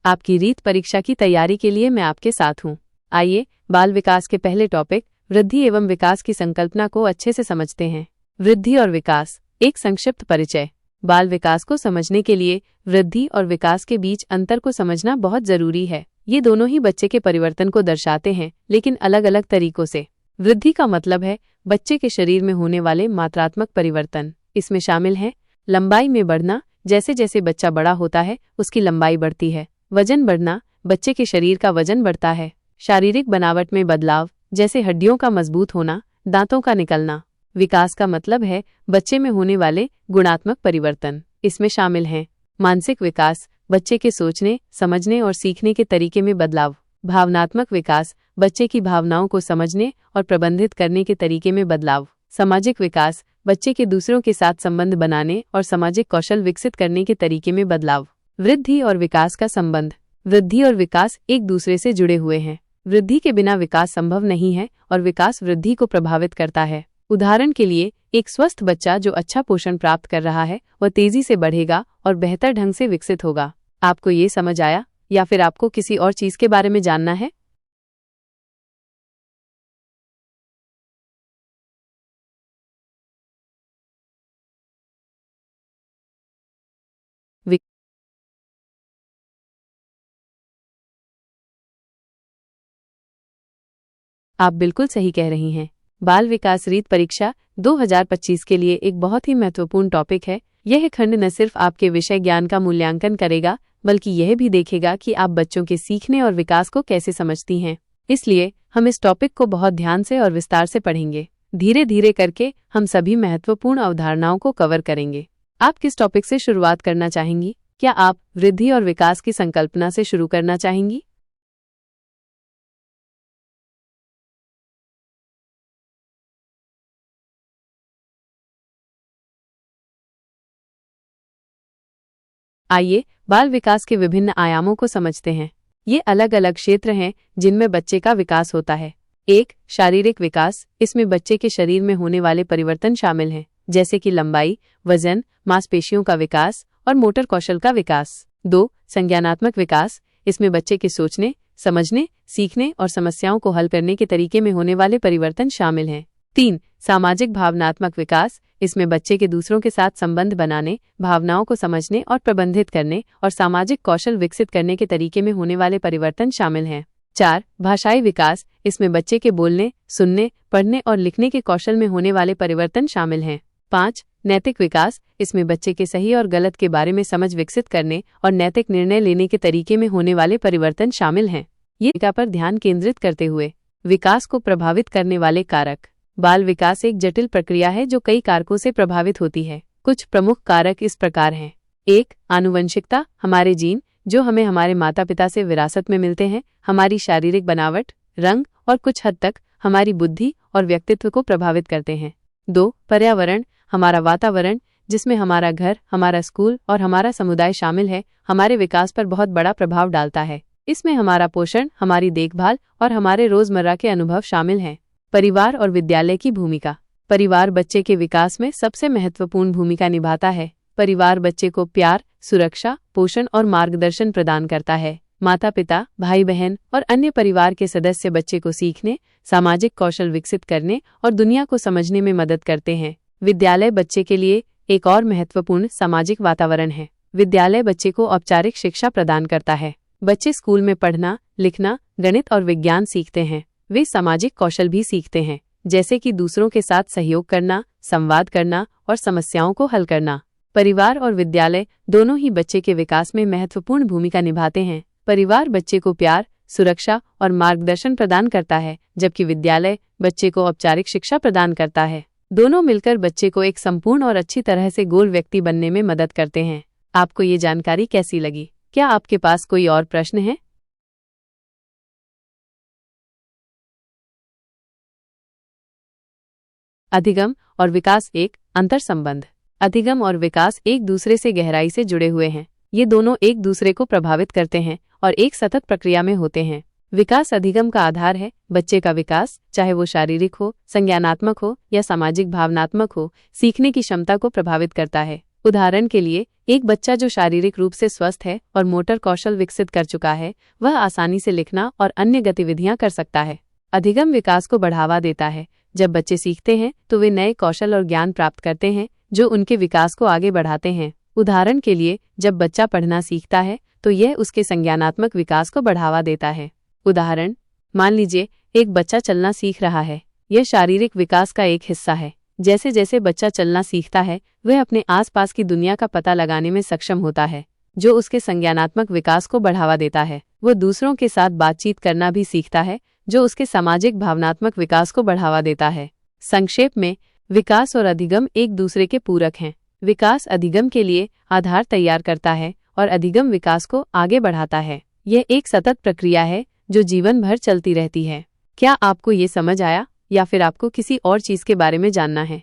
आपकी रीत परीक्षा की तैयारी के लिए मैं आपके साथ हूँ। आइए बाल विकास के पहले टॉपिक वृद्धि एवं विकास की संकल्पना को अच्छे से समझते हैं। वृद्धि और विकास, एक संक्षिप्त परिचय। बाल विकास को समझने के लिए वृद्धि और विकास के बीच अंतर को समझना बहुत जरूरी है। ये दोनों ही बच्चे के परिवर्तन को दर्शाते हैं, लेकिन अलग अलग तरीकों से। वृद्धि का मतलब है बच्चे के शरीर में होने वाले मात्रात्मक परिवर्तन। इसमें शामिल है लंबाई में बढ़ना, जैसे जैसे बच्चा बड़ा होता है उसकी लंबाई बढ़ती है। वजन बढ़ना, बच्चे के शरीर का वजन बढ़ता है। शारीरिक बनावट में बदलाव, जैसे हड्डियों का मजबूत होना, दांतों का निकलना। विकास का मतलब है बच्चे में होने वाले गुणात्मक परिवर्तन। इसमें शामिल हैं मानसिक विकास, बच्चे के सोचने, समझने और सीखने के तरीके में बदलाव। भावनात्मक विकास, बच्चे की भावनाओं को समझने और प्रबंधित करने के तरीके में बदलाव। सामाजिक विकास, बच्चे के दूसरों के साथ संबंध बनाने और सामाजिक कौशल विकसित करने के तरीके में बदलाव। वृद्धि और विकास का संबंध। वृद्धि और विकास एक दूसरे से जुड़े हुए हैं। वृद्धि के बिना विकास संभव नहीं है और विकास वृद्धि को प्रभावित करता है। उदाहरण के लिए, एक स्वस्थ बच्चा जो अच्छा पोषण प्राप्त कर रहा है वह तेजी से बढ़ेगा और बेहतर ढंग से विकसित होगा। आपको ये समझ आया या फिर आपको किसी और चीज के बारे में जानना है? वि- आप बिल्कुल सही कह रही हैं। बाल विकास रीत परीक्षा 2025 के लिए एक बहुत ही महत्वपूर्ण टॉपिक है। यह खंड न सिर्फ आपके विषय ज्ञान का मूल्यांकन करेगा, बल्कि यह भी देखेगा कि आप बच्चों के सीखने और विकास को कैसे समझती हैं। इसलिए हम इस टॉपिक को बहुत ध्यान से और विस्तार से पढ़ेंगे। धीरे धीरे करके हम सभी महत्वपूर्ण अवधारणाओं को कवर करेंगे। आप किस टॉपिक से शुरुआत करना चाहेंगी? क्या आप वृद्धि और विकास की संकल्पना से शुरू करना चाहेंगी? आइए बाल विकास के विभिन्न आयामों को समझते हैं। ये अलग अलग क्षेत्र हैं जिनमें बच्चे का विकास होता है। एक, शारीरिक विकास। इसमें बच्चे के शरीर में होने वाले परिवर्तन शामिल हैं, जैसे कि लंबाई, वजन, मांसपेशियों का विकास और मोटर कौशल का विकास। दो, संज्ञानात्मक विकास। इसमें बच्चे के सोचने, समझने, सीखने और समस्याओं को हल करने के तरीके में होने वाले परिवर्तन शामिल हैं। तीन, सामाजिक भावनात्मक विकास। इसमें बच्चे के दूसरों के साथ संबंध बनाने, भावनाओं को समझने और प्रबंधित करने और सामाजिक कौशल विकसित करने के तरीके में होने वाले परिवर्तन शामिल हैं। चार, भाषाई विकास। इसमें बच्चे के बोलने, सुनने, पढ़ने और लिखने के कौशल में होने वाले परिवर्तन शामिल हैं। पाँच, नैतिक विकास। इसमें बच्चे के सही और गलत के बारे में समझ विकसित करने और नैतिक निर्णय लेने के तरीके में होने वाले परिवर्तन शामिल हैं। ये पर ध्यान केंद्रित करते हुए विकास को प्रभावित करने वाले कारक। बाल विकास एक जटिल प्रक्रिया है जो कई कारकों से प्रभावित होती है। कुछ प्रमुख कारक इस प्रकार हैं। एक, आनुवंशिकता, हमारे जीन जो हमें हमारे माता पिता से विरासत में मिलते हैं, हमारी शारीरिक बनावट, रंग और कुछ हद तक हमारी बुद्धि और व्यक्तित्व को प्रभावित करते हैं। दो, पर्यावरण, हमारा वातावरण जिसमें हमारा घर, हमारा स्कूल और हमारा समुदाय शामिल है, हमारे विकास पर बहुत बड़ा प्रभाव डालता है। इसमें हमारा पोषण, हमारी देखभाल और हमारे रोजमर्रा के अनुभव शामिल हैं। परिवार और विद्यालय की भूमिका। परिवार बच्चे के विकास में सबसे महत्वपूर्ण भूमिका निभाता है। परिवार बच्चे को प्यार, सुरक्षा, पोषण और मार्गदर्शन प्रदान करता है। माता पिता, भाई बहन और अन्य परिवार के सदस्य बच्चे को सीखने, सामाजिक कौशल विकसित करने और दुनिया को समझने में मदद करते हैं। विद्यालय बच्चे के लिए एक और महत्वपूर्ण सामाजिक वातावरण है। विद्यालय बच्चे को औपचारिक शिक्षा प्रदान करता है। बच्चे स्कूल में पढ़ना, लिखना, गणित और विज्ञान सीखते हैं। वे सामाजिक कौशल भी सीखते हैं, जैसे कि दूसरों के साथ सहयोग करना, संवाद करना और समस्याओं को हल करना। परिवार और विद्यालय दोनों ही बच्चे के विकास में महत्वपूर्ण भूमिका निभाते हैं। परिवार बच्चे को प्यार, सुरक्षा और मार्गदर्शन प्रदान करता है, जबकि विद्यालय बच्चे को औपचारिक शिक्षा प्रदान करता है। दोनों मिलकर बच्चे को एक संपूर्ण और अच्छी तरह से गोल व्यक्ति बनने में मदद करते हैं। आपको ये जानकारी कैसी लगी? क्या आपके पास कोई और प्रश्न है? अधिगम और विकास एक अंतर संबंध। अधिगम और विकास एक दूसरे से गहराई से जुड़े हुए हैं। ये दोनों एक दूसरे को प्रभावित करते हैं और एक सतत प्रक्रिया में होते हैं। विकास अधिगम का आधार है। बच्चे का विकास, चाहे वो शारीरिक हो, संज्ञानात्मक हो या सामाजिक भावनात्मक हो, सीखने की क्षमता को प्रभावित करता है। उदाहरण के लिए, एक बच्चा जो शारीरिक रूप से स्वस्थ है और मोटर कौशल विकसित कर चुका है, वह आसानी से लिखना और अन्य गतिविधियां कर सकता है। अधिगम विकास को बढ़ावा देता है। जब बच्चे सीखते हैं तो वे नए कौशल और ज्ञान प्राप्त करते हैं जो उनके विकास को आगे बढ़ाते हैं। उदाहरण के लिए, जब बच्चा पढ़ना सीखता है तो यह उसके संज्ञानात्मक विकास को बढ़ावा देता है। उदाहरण, मान लीजिए एक बच्चा चलना सीख रहा है। यह शारीरिक विकास का एक हिस्सा है। जैसे जैसे बच्चा चलना सीखता है, वह अपने आसपास की दुनिया का पता लगाने में सक्षम होता है, जो उसके संज्ञानात्मक विकास को बढ़ावा देता है। वो दूसरों के साथ बातचीत करना भी सीखता है, जो उसके सामाजिक भावनात्मक विकास को बढ़ावा देता है। संक्षेप में, विकास और अधिगम एक दूसरे के पूरक हैं। विकास अधिगम के लिए आधार तैयार करता है और अधिगम विकास को आगे बढ़ाता है। यह एक सतत प्रक्रिया है जो जीवन भर चलती रहती है। क्या आपको ये समझ आया या फिर आपको किसी और चीज के बारे में जानना है?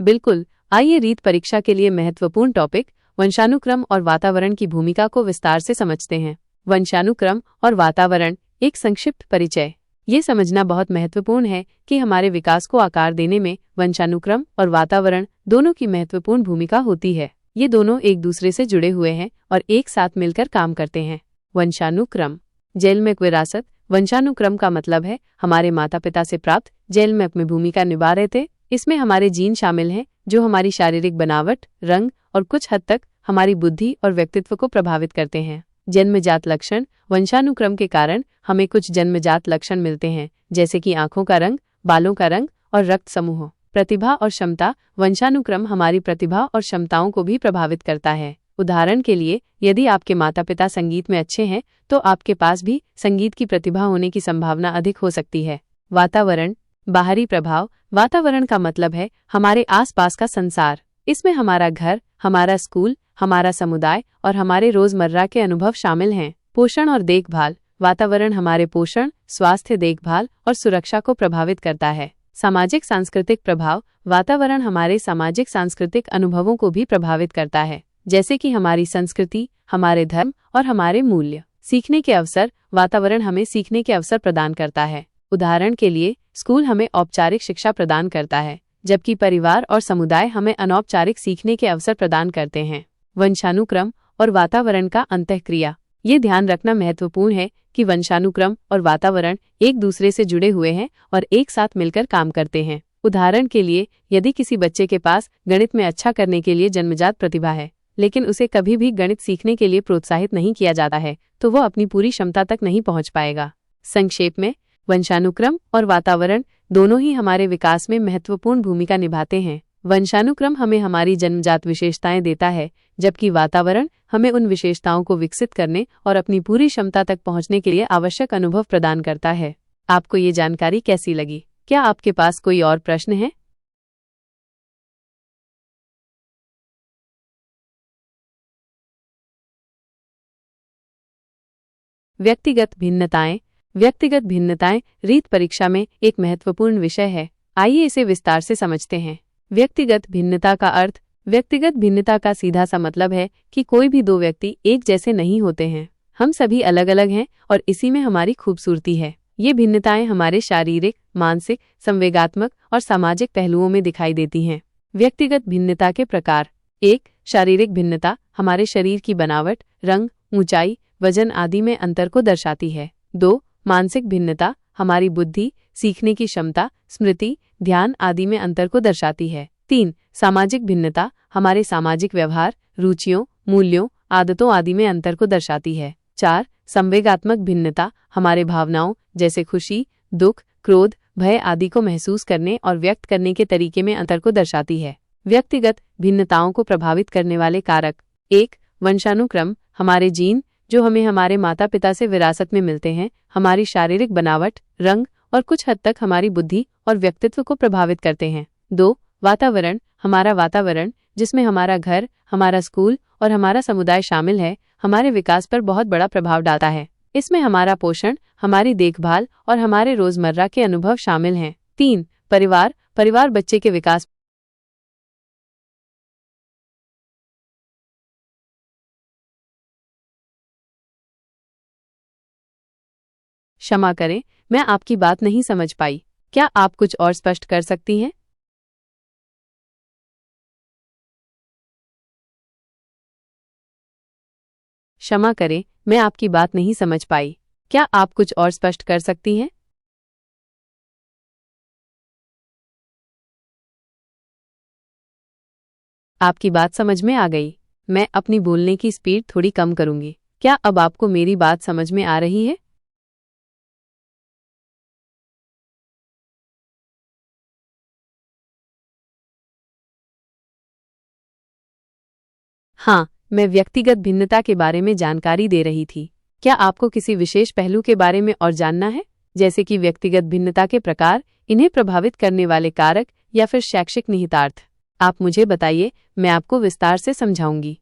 बिल्कुल, आइए रीत परीक्षा के लिए महत्वपूर्ण टॉपिक वंशानुक्रम और वातावरण की भूमिका को विस्तार से समझते हैं। वंशानुक्रम और वातावरण, एक संक्षिप्त परिचय। ये समझना बहुत महत्वपूर्ण है कि हमारे विकास को आकार देने में वंशानुक्रम और वातावरण दोनों की महत्वपूर्ण भूमिका होती है। ये दोनों एक दूसरे से जुड़े हुए हैं और एक साथ मिलकर काम करते हैं। वंशानुक्रम, जन्मजात विरासत। वंशानुक्रम का मतलब है हमारे माता पिता से प्राप्त जन्मजात में भूमिका निभा रहे थे। इसमें हमारे जीन शामिल हैं जो हमारी शारीरिक बनावट, रंग और कुछ हद तक हमारी बुद्धि और व्यक्तित्व को प्रभावित करते हैं। जन्मजात लक्षण, वंशानुक्रम के कारण हमें कुछ जन्मजात लक्षण मिलते हैं, जैसे कि आंखों का रंग, बालों का रंग और रक्त समूह। प्रतिभा और क्षमता, वंशानुक्रम हमारी प्रतिभा और क्षमताओं को भी प्रभावित करता है। उदाहरण के लिए, यदि आपके माता पिता संगीत में अच्छे हैं तो आपके पास भी संगीत की प्रतिभा होने की संभावना अधिक हो सकती है। वातावरण, बाहरी प्रभाव। वातावरण का मतलब है हमारे आसपास का संसार। इसमें हमारा घर, हमारा स्कूल, हमारा समुदाय और हमारे रोजमर्रा के अनुभव शामिल हैं। पोषण और देखभाल। वातावरण हमारे पोषण, स्वास्थ्य देखभाल और सुरक्षा को प्रभावित करता है। सामाजिक सांस्कृतिक प्रभाव। वातावरण हमारे सामाजिक सांस्कृतिक अनुभवों को भी प्रभावित करता है, जैसे कि हमारी संस्कृति, हमारे धर्म और हमारे मूल्य। सीखने के अवसर। वातावरण हमें सीखने के अवसर प्रदान करता है। उदाहरण के लिए, स्कूल हमें औपचारिक शिक्षा प्रदान करता है, जबकि परिवार और समुदाय हमें अनौपचारिक सीखने के अवसर प्रदान करते हैं। वंशानुक्रम और वातावरण का अंतःक्रिया। ये ध्यान रखना महत्वपूर्ण है कि वंशानुक्रम और वातावरण एक दूसरे से जुड़े हुए हैं और एक साथ मिलकर काम करते हैं। उदाहरण के लिए, यदि किसी बच्चे के पास गणित में अच्छा करने के लिए जन्मजात प्रतिभा है, लेकिन उसे कभी भी गणित सीखने के लिए प्रोत्साहित नहीं किया जाता है, तो वह अपनी पूरी क्षमता तक नहीं पहुंच पाएगा। संक्षेप में, वंशानुक्रम और वातावरण दोनों ही हमारे विकास में महत्वपूर्ण भूमिका निभाते हैं। वंशानुक्रम हमें हमारी जन्मजात विशेषताएं देता है, जबकि वातावरण हमें उन विशेषताओं को विकसित करने और अपनी पूरी क्षमता तक पहुंचने के लिए आवश्यक अनुभव प्रदान करता है। आपको ये जानकारी कैसी लगी? क्या आपके पास कोई और प्रश्न है? व्यक्तिगत भिन्नताएं। व्यक्तिगत भिन्नताएं रीत परीक्षा में एक महत्वपूर्ण विषय है। आइए इसे विस्तार से समझते हैं। व्यक्तिगत भिन्नता का अर्थ। व्यक्तिगत भिन्नता का सीधा सा मतलब है कि कोई भी दो व्यक्ति एक जैसे नहीं होते हैं। हम सभी अलग अलग हैं और इसी में हमारी खूबसूरती है। ये भिन्नताएं हमारे शारीरिक, मानसिक, संवेगात्मक और सामाजिक पहलुओं में दिखाई देती हैं। व्यक्तिगत भिन्नता के प्रकार। 1. शारीरिक भिन्नता हमारे शरीर की बनावट, रंग, ऊंचाई, वजन आदि में अंतर को दर्शाती है। 2. मानसिक भिन्नता हमारी बुद्धि, सीखने की क्षमता, स्मृति, ध्यान आदि में अंतर को दर्शाती है। 3. सामाजिक भिन्नता हमारे सामाजिक व्यवहार, रुचियों, मूल्यों, आदतों आदि में अंतर को दर्शाती है। 4. संवेगात्मक भिन्नता हमारे भावनाओं जैसे खुशी, दुख, क्रोध, भय आदि को महसूस करने और व्यक्त करने के तरीके में अंतर को दर्शाती है। व्यक्तिगत भिन्नताओं को प्रभावित करने वाले कारक। 1. वंशानुक्रम हमारे जीन जो हमें हमारे माता पिता से विरासत में मिलते हैं, हमारी शारीरिक बनावट, रंग और कुछ हद तक हमारी बुद्धि और व्यक्तित्व को प्रभावित करते हैं। 2. वातावरण हमारा वातावरण जिसमें हमारा घर, हमारा स्कूल और हमारा समुदाय शामिल है, हमारे विकास पर बहुत बड़ा प्रभाव डालता है। इसमें हमारा पोषण, हमारी देखभाल और हमारे रोजमर्रा के अनुभव शामिल हैं। 3. परिवार परिवार बच्चे के विकास क्षमा करें, मैं आपकी बात नहीं समझ पाई। क्या आप कुछ और स्पष्ट कर सकती हैं? क्षमा करें, मैं आपकी बात नहीं समझ पाई। क्या आप कुछ और स्पष्ट कर सकती हैं? आपकी बात समझ में आ गई। मैं अपनी बोलने की स्पीड थोड़ी कम करूंगी। क्या अब आपको मेरी बात समझ में आ रही है? हाँ, मैं व्यक्तिगत भिन्नता के बारे में जानकारी दे रही थी। क्या आपको किसी विशेष पहलू के बारे में और जानना है, जैसे कि व्यक्तिगत भिन्नता के प्रकार, इन्हें प्रभावित करने वाले कारक या फिर शैक्षिक निहितार्थ? आप मुझे बताइए, मैं आपको विस्तार से समझाऊंगी।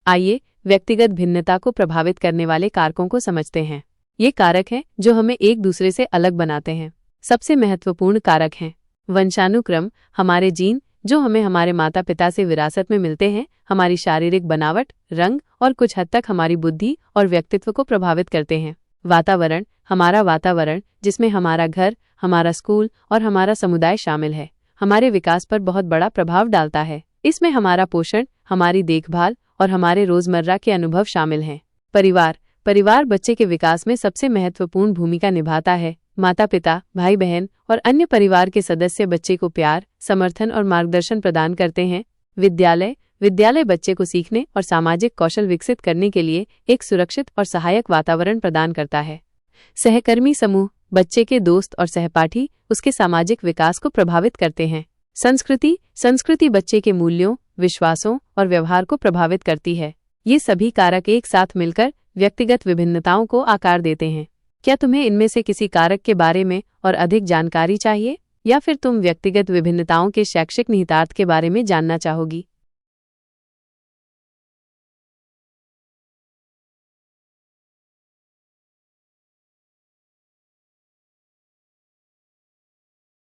आइए व्यक्तिगत भिन्नता को प्रभावित करने वाले कारकों को समझते हैं। ये कारक हैं जो हमें एक दूसरे से अलग बनाते हैं। सबसे महत्वपूर्ण कारक हैं वंशानुक्रम, हमारे जीन जो हमें हमारे माता पिता से विरासत में मिलते हैं, हमारी शारीरिक बनावट, रंग और कुछ हद तक हमारी बुद्धि और व्यक्तित्व को प्रभावित करते हैं। वातावरण, हमारा वातावरण जिसमें हमारा घर, हमारा स्कूल और हमारा समुदाय शामिल है, हमारे विकास पर बहुत बड़ा प्रभाव डालता है। इसमें हमारा पोषण, हमारी देखभाल और हमारे रोजमर्रा के अनुभव शामिल हैं। परिवार, परिवार बच्चे के विकास में सबसे महत्वपूर्ण भूमिका निभाता है। माता पिता, भाई बहन और अन्य परिवार के सदस्य बच्चे को प्यार, समर्थन और मार्गदर्शन प्रदान करते हैं। विद्यालय, विद्यालय बच्चे को सीखने और सामाजिक कौशल विकसित करने के लिए एक सुरक्षित और सहायक वातावरण प्रदान करता है। सहकर्मी समूह, बच्चे के दोस्त और सहपाठी उसके सामाजिक विकास को प्रभावित करते हैं। संस्कृति, संस्कृति बच्चे के मूल्यों, विश्वासों और व्यवहार को प्रभावित करती है। ये सभी कारक एक साथ मिलकर व्यक्तिगत विभिन्नताओं को आकार देते हैं। क्या तुम्हें इनमें से किसी कारक के बारे में और अधिक जानकारी चाहिए, या फिर तुम व्यक्तिगत विभिन्नताओं के शैक्षिक निहितार्थ के बारे में जानना चाहोगी?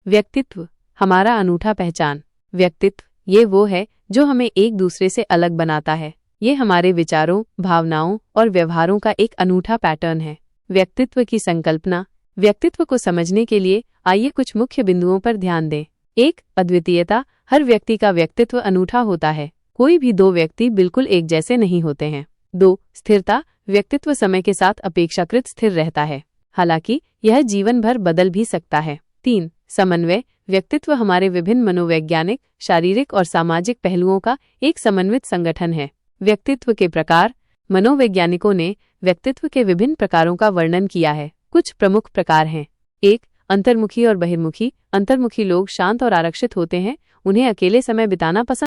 व्यक्तित्व, हमारा अनूठा पहचान। व्यक्तित्व ये वो है जो हमें एक दूसरे से अलग बनाता है। ये हमारे विचारों, भावनाओं और व्यवहारों का एक अनूठा पैटर्न है। व्यक्तित्व की संकल्पना, व्यक्तित्व को समझने के लिए आइए कुछ मुख्य बिंदुओं पर ध्यान दें। 1. अद्वितीयता, हर व्यक्ति का व्यक्तित्व अनूठा होता है। कोई भी दो व्यक्ति बिल्कुल एक जैसे नहीं होते हैं। 2. स्थिरता, व्यक्तित्व समय के साथ अपेक्षाकृत स्थिर रहता है, हालांकि यह जीवन भर बदल भी सकता है। 3. समन्वय, व्यक्तित्व हमारे विभिन्न मनोवैज्ञानिक, शारीरिक और सामाजिक पहलुओं का एक समन्वित संगठन है। व्यक्तित्व के प्रकार, मनोवैज्ञानिकों ने व्यक्तित्व के विभिन्न प्रकारों का वर्णन किया है। कुछ प्रमुख प्रकार हैं। 1. अंतर्मुखी और बहिर्मुखी। अंतर्मुखी लोग शांत और आरक्षित होते हैं, उन्हें अकेले समय बिताना पसंद